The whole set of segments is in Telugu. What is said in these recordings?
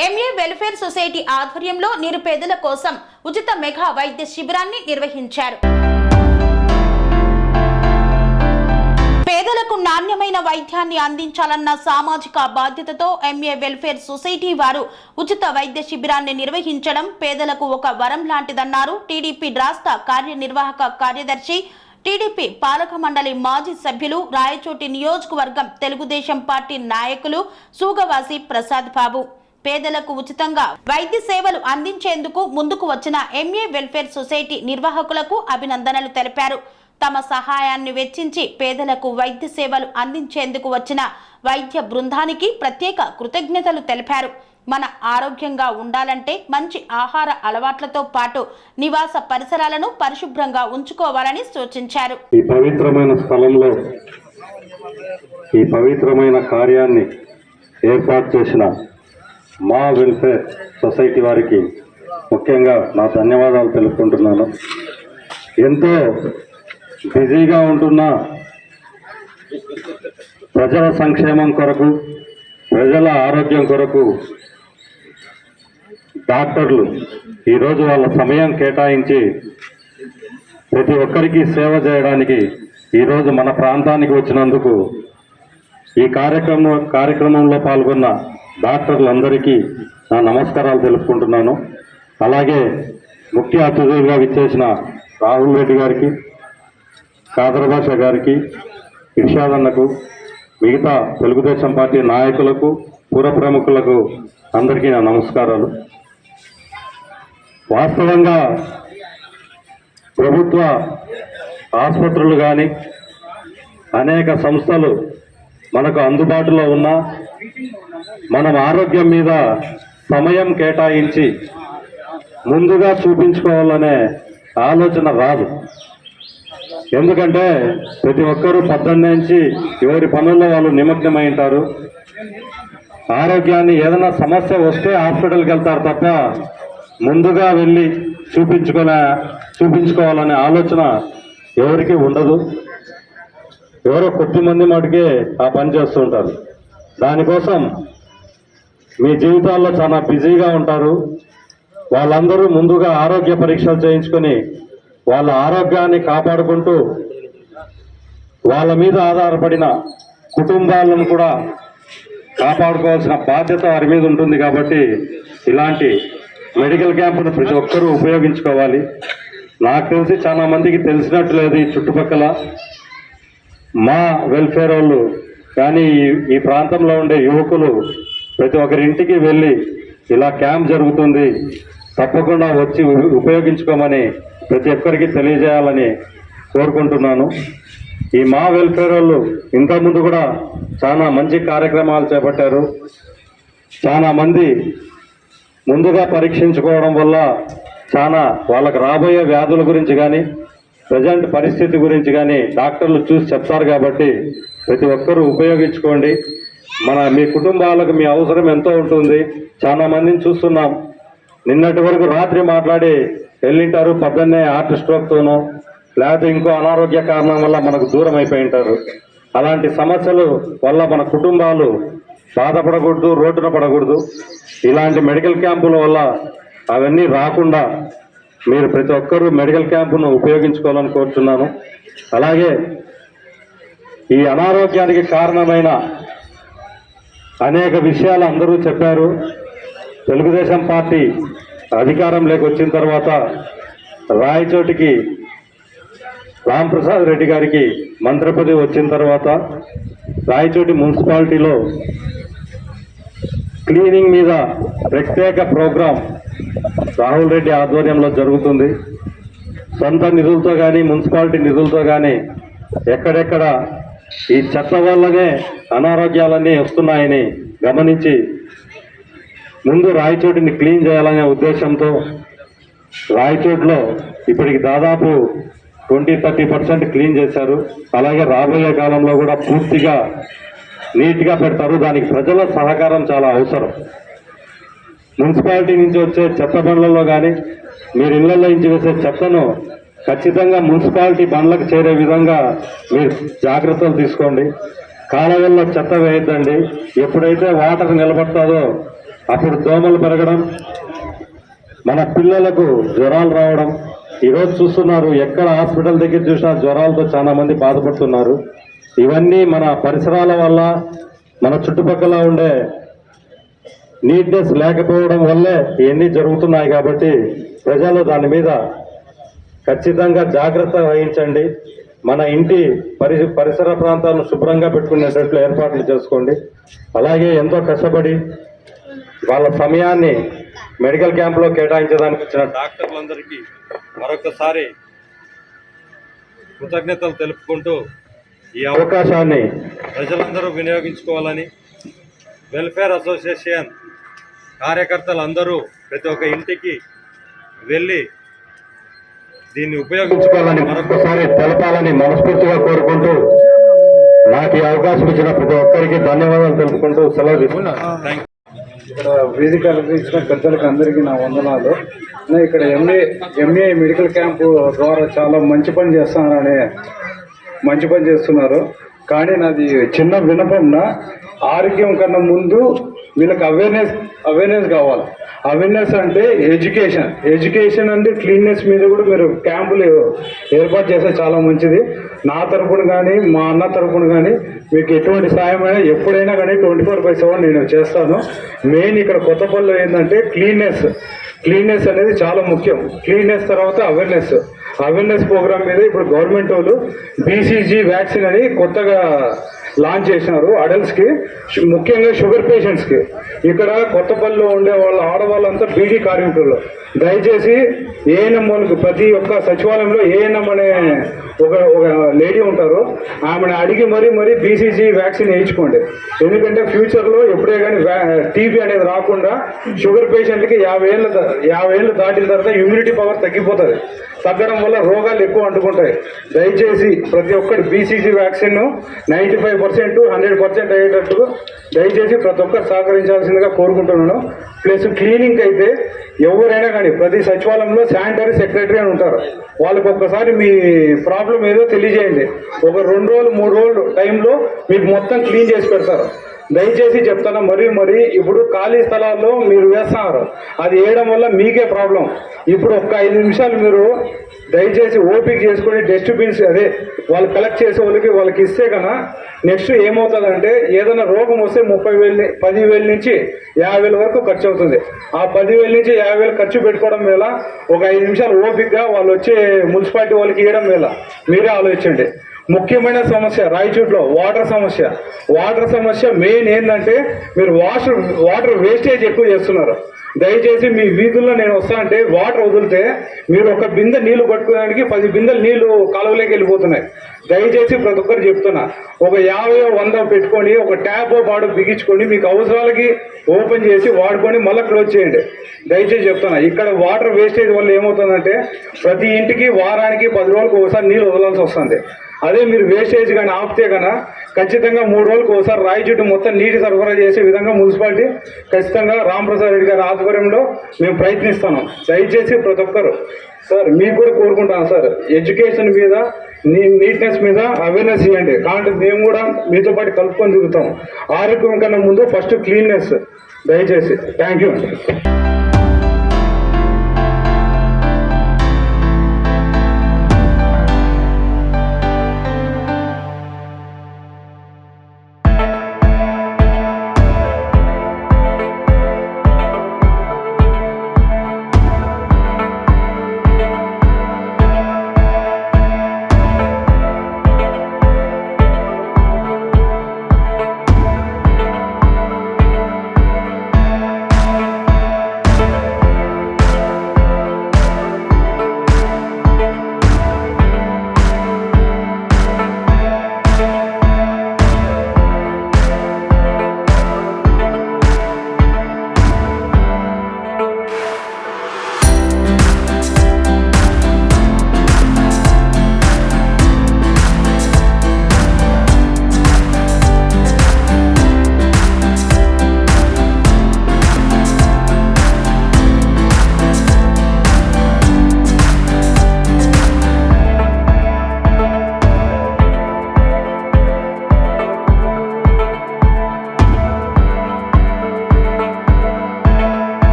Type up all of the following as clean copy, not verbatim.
ఎంఏ వెల్ఫేర్ సొసైటీ ఆధ్వర్యంలో నిరుపేదల కోసం ఉచిత మెగా వైద్య శిబిరాన్ని నిర్వహించారు. పేదలకు నాణ్యమైన వైద్యాన్ని అందించాలన్న సామాజిక బాధ్యతతో ఎంఏ వెల్ఫేర్ సొసైటీ వారు ఉచిత వైద్య శిబిరాన్ని నిర్వహించడం పేదలకు ఒక వరం లాంటిదన్నారు టీడీపీ రాష్ట్ర కార్యనిర్వాహక కార్యదర్శి, టీడీపీ పాలక మండలి మాజీ సభ్యులు, రాయచోటి నియోజకవర్గం తెలుగుదేశం పార్టీ నాయకులు సూగవాసి ప్రసాద్ బాబు. పేదలకు ఉచితంగా వైద్య సేవలు అందించేందుకు ముందుకు వచ్చిన ఎంఏ వెల్ఫేర్ సొసైటీ నిర్వాహకులకు అభినందనలు తెలిపారు. తమ సహాయాన్ని వెచ్చించి పేదలకు వైద్య సేవలు అందించేందుకు వచ్చిన వైద్య బృందానికి ప్రత్యేక కృతజ్ఞతలు తెలిపారు. మన ఆరోగ్యంగా ఉండాలంటే మంచి ఆహార అలవాట్లతో పాటు నివాస పరిసరాలను పరిశుభ్రంగా ఉంచుకోవాలని సూచించారు. ఈ పవిత్రమైన స్థలంలో ఈ పవిత్రమైన కార్యాన్ని ఏర్పాటు చేసిన మా వెల్ఫేర్ సొసైటీ వారికి ముఖ్యంగా నా ధన్యవాదాలు తెలుపుకుంటున్నాను. ఎంతో బిజీగా ఉంటున్న ప్రజల సంక్షేమం కొరకు, ప్రజల ఆరోగ్యం కొరకు డాక్టర్లు ఈరోజు వాళ్ళ సమయం కేటాయించి ప్రతి ఒక్కరికి సేవ చేయడానికి ఈరోజు మన ప్రాంతానికి వచ్చినందుకు ఈ కార్యక్రమంలో పాల్గొన్న డాక్టర్లందరికీ నా నమస్కారాలు తెలుపుకుంటున్నాను. అలాగే ముఖ్య అతిథులుగా విచ్చేసిన రాహుల్ రెడ్డి గారికి, కాదర్ భాష గారికి, ఇర్షాద్ అన్నకు, మిగతా తెలుగుదేశం పార్టీ నాయకులకు, పుర ప్రముఖులకు అందరికీ నా నమస్కారాలు. వాస్తవంగా ప్రభుత్వ ఆసుపత్రులు కానీ అనేక సంస్థలు మనకు అందుబాటులో ఉన్నా మనం ఆరోగ్యం మీద సమయం కేటాయించి ముందుగా చూపించుకోవాలనే ఆలోచన రాదు. ఎందుకంటే ప్రతి ఒక్కరూ పొద్దున్నే నుంచి ఎవరి పనుల్లో వాళ్ళు నిమగ్నమై ఉంటారు. ఆరోగ్యాన్ని సమస్య వస్తే హాస్పిటల్కి వెళ్తారు తప్ప ముందుగా వెళ్ళి చూపించుకోవాలనే ఆలోచన ఎవరికి ఉండదు. ఎవరో కొద్దిమంది మటుకే ఆ పని చేస్తూ ఉంటారు. దానికోసం మీ జీవితాల్లో చాలా బిజీగా ఉంటారు. వాళ్ళందరూ ముందుగా ఆరోగ్య పరీక్షలు చేయించుకొని వాళ్ళ ఆరోగ్యాన్ని కాపాడుకుంటూ వాళ్ళ మీద ఆధారపడిన కుటుంబాలను కూడా కాపాడుకోవాల్సిన బాధ్యత వారి మీద ఉంటుంది. కాబట్టి ఇలాంటి మెడికల్ క్యాంపును ప్రతి ఒక్కరూ ఉపయోగించుకోవాలి. నాకు తెలిసి చాలా మందికి తెలిసినట్టు లేదు. ఈ చుట్టుపక్కల మా వెల్ఫేర్ వాళ్ళు కానీ ఈ ప్రాంతంలో ఉండే యువకులు ప్రతి ఒక్కరింటికి వెళ్ళి ఇలా క్యాంప్ జరుగుతుంది, తప్పకుండా వచ్చి ఉపయోగించుకోమని ప్రతి ఒక్కరికి తెలియజేయాలని కోరుకుంటున్నాను. ఈ మా వెల్ఫేర్ వాళ్ళు ఇంతకుముందు కూడా చాలా మంచి కార్యక్రమాలు చేపట్టారు. చాలా మంది ముందుగా పరీక్షించుకోవడం వల్ల చాలా వాళ్ళకు రాబోయే వ్యాధుల గురించి కానీ ప్రజెంట్ పరిస్థితి గురించి కానీ డాక్టర్లు చూసి చెప్తారు. కాబట్టి ప్రతి ఒక్కరూ ఉపయోగించుకోండి. మీ కుటుంబాలకు మీ అవసరం ఎంతో ఉంటుంది. చాలా మందిని చూస్తున్నాం, నిన్నటి వరకు రాత్రి మాట్లాడి వెళ్ళింటారు, పొద్దున్నే హార్ట్ స్ట్రోక్తోనో లేకపోతే ఇంకో అనారోగ్య కారణం వల్ల మనకు దూరం అయిపోయి ఉంటారు. అలాంటి సమస్యలు వల్ల మన కుటుంబాలు బాధపడకూడదు, రోడ్డున పడకూడదు. ఇలాంటి మెడికల్ క్యాంపుల వల్ల అవన్నీ రాకుండా మీరు ప్రతి ఒక్కరూ మెడికల్ క్యాంపును ఉపయోగించుకోవాలని కోరుతున్నాను. అలాగే ఈ అనారోగ్యానికి కారణమైన అనేక విషయాలు అందరూ చెప్పారు. తెలుగుదేశం పార్టీ అధికారంలోకి వచ్చిన తర్వాత రాయచోటికి రాంప్రసాద్ రెడ్డి గారికి మంత్రి పదవి వచ్చిన తర్వాత రాయచోటి మున్సిపాలిటీలో క్లీనింగ్ మీద ప్రత్యేక ప్రోగ్రాం రాహుల్ రెడ్డి ఆధ్వర్యంలో జరుగుతుంది. సొంత నిధులతో కానీ మున్సిపాలిటీ నిధులతో కానీ ఎక్కడెక్కడ ఈ చెత్త వల్లనే అనారోగ్యాలన్నీ వస్తున్నాయని గమనించి ముందు రాయచోటిని క్లీన్ చేయాలనే ఉద్దేశంతో రాయచోటిలో ఇప్పటికి దాదాపు 20-30% క్లీన్ చేశారు. అలాగే రాబోయే కాలంలో కూడా పూర్తిగా నీట్గా పెడతారు. దానికి ప్రజల సహకారం చాలా అవసరం. మున్సిపాలిటీ నుంచి వచ్చే చెత్త బండ్లలో కానీ మీరు ఇళ్లలో నుంచి వేసే చెత్తను ఖచ్చితంగా మున్సిపాలిటీ బండ్లకు చేరే విధంగా మీరు జాగ్రత్తలు తీసుకోండి. కాలువల్లో చెత్త వేయద్దండి. ఎప్పుడైతే వాటర్ నిలబడుతుందో అప్పుడు దోమలు పెరగడం, మన పిల్లలకు జ్వరాలు రావడం. ఈరోజు చూస్తున్నారు, ఎక్కడ హాస్పిటల్ దగ్గర చూసినా జ్వరాలతో చాలా మంది బాధపడుతున్నారు. ఇవన్నీ మన పరిసరాల వల్ల, మన చుట్టుపక్కల ఉండే నీట్నెస్ లేకపోవడం వల్లే ఇవన్నీ జరుగుతున్నాయి. కాబట్టి ప్రజలు దాని మీద ఖచ్చితంగా జాగ్రత్త వహించండి. మన ఇంటి పరిసర ప్రాంతాలను శుభ్రంగా పెట్టుకునేటట్లు ఏర్పాట్లు చేసుకోండి. అలాగే ఎంతో కష్టపడి వాళ్ళ సమయాన్ని మెడికల్ క్యాంప్లో కేటాయించడానికి వచ్చిన డాక్టర్లందరికీ మరొకసారి కృతజ్ఞతలు తెలుపుకుంటూ ఈ అవకాశాన్ని ప్రజలందరూ వినియోగించుకోవాలని, వెల్ఫేర్ అసోసియేషన్ కార్యకర్తలందరూ ప్రతి ఒక్క ఇంటికి వెళ్ళి దీన్ని ఉపయోగించుకోవాలని మరొకసారి తెలపాలని మనస్ఫూర్తిగా కోరుకుంటూ, నాకు ఈ అవకాశం ఇచ్చిన ప్రతి ఒక్కరికి ధన్యవాదాలు తెలుపుకుంటూ సెలవు తీసుకున్నాను. ఇక్కడ వేదిక అలంకరించిన పెద్దలకు అందరికీ నా వందనాలు. ఇక్కడ ఎంఏ మెడికల్ క్యాంపు ద్వారా చాలా మంచి పని చేస్తున్నారు. కానీ నాది చిన్న విన్నపంన, ఆరోగ్యం కన్నా ముందు వీళ్ళకి అవేర్నెస్ కావాలి. అవేర్నెస్ అంటే ఎడ్యుకేషన్ అంటే క్లీన్నెస్ మీద కూడా మీరు క్యాంపులు ఏర్పాటు చేస్తే చాలా మంచిది. నా తరపున కానీ మా అన్న తరపున కానీ మీకు ఎటువంటి సాయం అయినా ఎప్పుడైనా కానీ 24/7 నేను చేస్తాను. మెయిన్ ఇక్కడ కొత్తపల్లిలో ఏంటంటే క్లీన్నెస్ అనేది చాలా ముఖ్యం. క్లీన్నెస్ తర్వాత అవేర్నెస్ ప్రోగ్రామ్ మీద ఇప్పుడు గవర్నమెంట్ వాళ్ళు BCG వ్యాక్సిన్ అని కొత్తగా లాంచ్ చేసినారు అడల్ట్స్కి, ముఖ్యంగా షుగర్ పేషెంట్స్కి. ఇక్కడ కొత్తపల్లిలో ఉండే వాళ్ళ ఆడవాళ్ళంతా బీడీ కార్మికులు. దయచేసి ఏఎన్ఎం వాళ్ళకి ప్రతి ఒక్క సచివాలయంలో ఏఎన్ఎం అనే ఒక లేడీ ఉంటారు, ఆమెను అడిగి మరీ BCG వ్యాక్సిన్ వేయించుకోండి. ఎందుకంటే ఫ్యూచర్లో ఎప్పుడే కానీ టీబీ అనేది రాకుండా షుగర్ పేషెంట్కి 50 ఏళ్ళు దాటిన తర్వాత ఇమ్యూనిటీ పవర్ తగ్గడం వల్ల రోగాలు ఎక్కువ అంటుకుంటాయి. దయచేసి ప్రతి ఒక్కటి BCG వ్యాక్సిన్ 95% 100% అయ్యేటట్టు దయచేసి ప్రతి ఒక్కరు సహకరించాల్సిందిగా కోరుకుంటున్నాను. ప్లస్ క్లీనింగ్ అయితే ఎవరైనా కానీ ప్రతి సచివాలయంలో శానిటరీ సెక్రటరీ అని ఉంటారు. వాళ్ళకి ఒక్కసారి మీ ప్రాబ్లం ఏదో తెలియజేయండి. ఒక 2 రోజులు 3 రోజులు టైంలో మీకు మొత్తం క్లీన్ చేసి పెడతారు. దయచేసి చెప్తాను, మరీ ఇప్పుడు ఖాళీ స్థలాల్లో మీరు వేస్తున్నారు, అది వేయడం వల్ల మీకే ప్రాబ్లం. ఇప్పుడు ఒక్క 5 నిమిషాలు మీరు దయచేసి ఓపిక చేసుకుని డస్ట్బిన్స్ వాళ్ళు కలెక్ట్ చేసే వాళ్ళకి ఇస్తే కన్నా నెక్స్ట్ ఏమవుతుందంటే ఏదైనా రోగం వస్తే 10,000 నుంచి 50,000 వరకు ఖర్చు అవుతుంది. ఆ 10,000 నుంచి 50,000 ఖర్చు పెట్టుకోవడం వల్ల ఒక 5 నిమిషాలు ఓపికగా వాళ్ళు వచ్చే మున్సిపాలిటీ వాళ్ళకి ఇవ్వడం వల్ల మీరే ఆలోచించండి. ముఖ్యమైన సమస్య రాయచూట్లో వాటర్ సమస్య మెయిన్ ఏంటంటే మీరు వాటర్ వేస్టేజ్ ఎక్కువ చేస్తున్నారు. దయచేసి మీ వీధుల్లో నేను వస్తా అంటే వాటర్ వదిలితే మీరు ఒక బిందె నీళ్లు పట్టుకోవడానికి 10 బిందెలు నీళ్లు కాలువలోకి వెళ్ళిపోతున్నాయి. దయచేసి ప్రతి ఒక్కరు చెప్తున్నా, ఒక 50-100 పెట్టుకొని ఒక ట్యాప్ పాడు బిగించుకొని మీకు అవసరాలకి ఓపెన్ చేసి వాడుకొని మళ్ళీ క్లోజ్ చేయండి. దయచేసి చెప్తున్నా, ఇక్కడ వాటర్ వేస్టేజ్ వల్ల ఏమవుతుందంటే ప్రతి ఇంటికి వారానికి 10 రోజులకు ఒకసారి నీళ్ళు వదలాల్సి వస్తుంది. అదే మీరు వేస్టేజ్ కానీ ఆపితే కన్నా ఖచ్చితంగా 3 రోజులకు ఒకసారి రాయచూటు మొత్తం నీటి సరఫరా చేసే విధంగా మున్సిపాలిటీ ఖచ్చితంగా రామప్రసాద్ రెడ్డి గారి ఆధ్వర్యంలో మేము ప్రయత్నిస్తున్నాం. దయచేసి ప్రతి ఒక్కరు సార్ మీకు కూడా కోరుకుంటాను సార్, ఎడ్యుకేషన్ మీద నీట్నెస్ మీద అవేర్నెస్ ఇవ్వండి. కాబట్టి మేము కూడా మీతో పాటు కలుపుకొని తిరుగుతాం. ఆరోగ్యం కన్నా ముందు ఫస్ట్ క్లీన్నెస్. దయచేసి థ్యాంక్ యూ.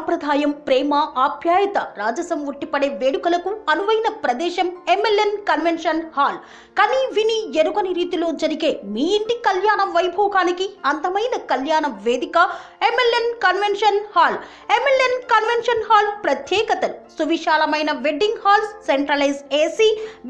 సాంప్రదాయం, ప్రేమ, ఆప్యాయత, రాజసం ఉట్టిపడే వేడుకలకు అనువైన ప్రదేశం MLN కన్వెన్షన్ హాల్. కని విని ఎరుగని రీతిలో జరిగే మీ ఇంటి కళ్యాణ వైభోగానికి అందమైన కళ్యాణ వేదిక MLN convention hall. MLN convention hall ప్రత్యేకతలు: సువిశాలమైన wedding halls, centralise AC,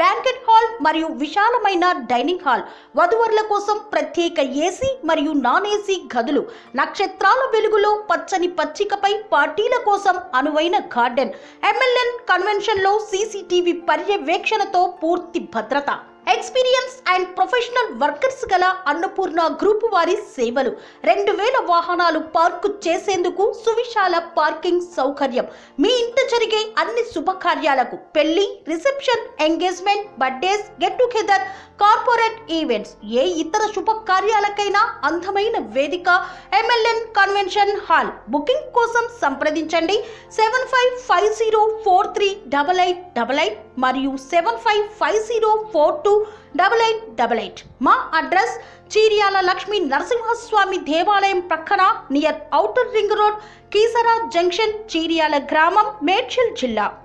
banquet hall మరియు విశాలమైన డైనింగ్ హాల్, వధువరుల కోసం ప్రత్యేక AC మరియు నాన్ AC గదులు, నక్షత్రాల వెలుగులో పచ్చని పచ్చికపై పార్టీల కోసం అనువైన గార్డెన్. MLN కన్వెన్షన్ లో CCTV పర్యవేక్షణతో పూర్తి భద్రత. ఎక్స్పీరియన్స్ అండ్ ప్రొఫెషనల్ వర్కర్స్ గల అన్నపూర్ణ గ్రూప్ వారి సేవలు. 2000 వాహనాలు పార్కు చేసేందుకు సువిశాల పార్కింగ్ సౌకర్యం. మీ ఇంట జరిగే అన్ని శుభకార్యాలకు, పెళ్లి, reception, engagement, birthdays, get together, corporate events, ఏ ఇతర శుభకార్యాలకైనా అందమైన వేదిక MLN కన్వెన్షన్ హాల్. బుకింగ్ కోసం సంప్రదించండి 7550438888 మరియు 7550428888. మా అడ్రస్ చీర్యాల లక్ష్మీ నరసింహస్వామి దేవాలయం ప్రక్కన, near outer ring road, Keesara junction, Cheeryal గ్రామం, మేడ్చల్ జిల్లా.